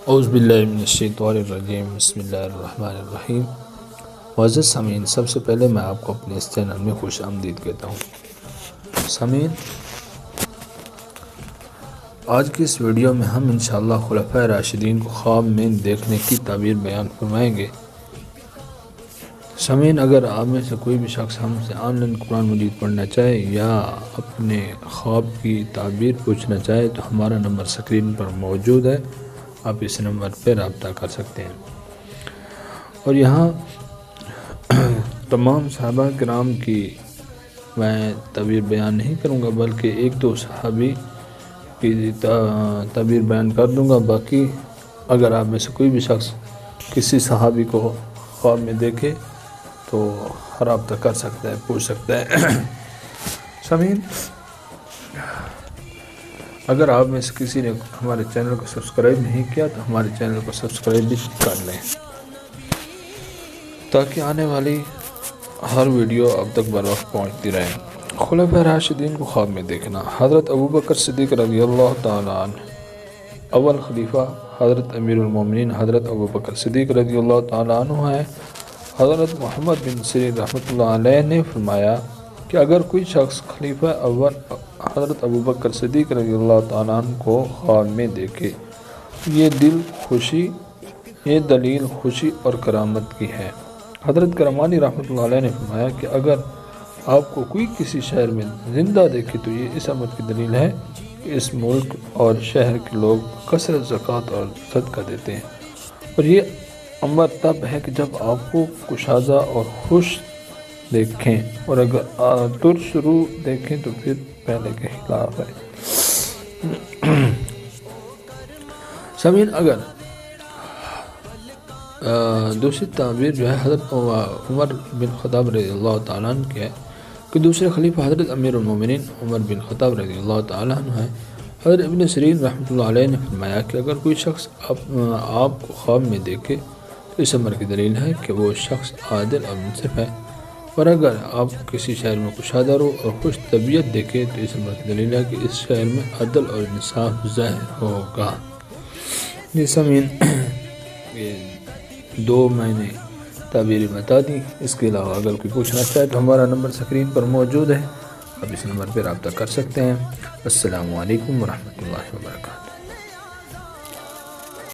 اعوذ باللہ من الشیطان الرجیم، بسم اللہ الرحمن الرحیم۔ معزز سامعین، سب سے پہلے میں آپ کو اپنے اس چینل میں خوش آمدید کہتا ہوں۔ سامعین، آج کی اس ویڈیو میں ہم انشاءاللہ خلفائے راشدین کو خواب میں دیکھنے کی تعبیر بیان فرمائیں گے۔ سامعین، اگر آپ میں سے کوئی بھی شخص ہم سے آن لائن قرآن مجید پڑھنا چاہے یا اپنے خواب کی تعبیر پوچھنا چاہے تو ہمارا نمبر سکرین پر موجود ہے، آپ اس نمبر پہ رابطہ کر سکتے ہیں۔ اور یہاں تمام صحابہ کرام کی میں تعبیر بیان نہیں کروں گا، بلکہ ایک دو صحابی کی تعبیر بیان کر دوں گا۔ باقی اگر آپ میں سے کوئی بھی شخص کسی صحابی کو خواب میں دیکھے تو رابطہ کر سکتا ہے، پوچھ سکتا ہے۔ سامعین، اگر آپ میں سے کسی نے ہمارے چینل کو سبسکرائب نہیں کیا تو ہمارے چینل کو سبسکرائب بھی کر لیں، تاکہ آنے والی ہر ویڈیو اب تک بر وقت پہنچتی رہے۔ خلفائے راشدین کو خواب میں دیکھنا۔ حضرت ابوبکر صدیق رضی اللہ تعالیٰ عنہ، اول خلیفہ حضرت امیر المومنین حضرت ابوبکر صدیق رضی اللہ تعالیٰ عنہ ہیں۔ حضرت محمد بن سیرین رحمۃ اللہ علیہ نے فرمایا کہ اگر کوئی شخص خلیفہ اول حضرت ابوبکر صدیق رضی اللہ تعالیٰ عنہ کو خواب میں دیکھے، یہ دلیل خوشی اور کرامت کی ہے۔ حضرت کرمانی رحمۃ اللہ علیہ نے فرمایا کہ اگر آپ کو کوئی کسی شہر میں زندہ دیکھے تو یہ اس امر کی دلیل ہے کہ اس ملک اور شہر کے لوگ کثرت زکوٰۃ اور صدقہ دیتے ہیں، اور یہ امر تب ہے کہ جب آپ کو کشادہ اور خوش دیکھیں، اور اگر ترش رو دیکھیں تو پھر پہلے کے خلاف ہے۔ سامعین، اگر دوسری تعبیر جو ہے حضرت عمر بن خطاب رضی اللہ تعالیٰ عنہ کی ہے کہ دوسرے خلیفہ حضرت امیر المومنین عمر بن خطاب رضی اللہ تعالیٰ عنہ ہے۔ حضرت ابن سیرین رحمۃ اللہ علیہ نے فرمایا کہ اگر کوئی شخص آپ کو خواب میں دیکھے تو اس امر کی دلیل ہے کہ وہ شخص عادل اور منصف ہے، اور اگر آپ کسی شہر میں کشادہ رو اور خوش طبیعت دیکھے تو اس امر کی دلیل ہے کہ اس شہر میں عدل اور انصاف ظاہر ہوگا۔ یہ سامعین، دو میں نے تعبیریں بتا دی۔ اس کے علاوہ اگر کوئی پوچھنا چاہے تو ہمارا نمبر سکرین پر موجود ہے، آپ اس نمبر پہ رابطہ کر سکتے ہیں۔ السلام علیکم ورحمۃ اللہ وبرکاتہ۔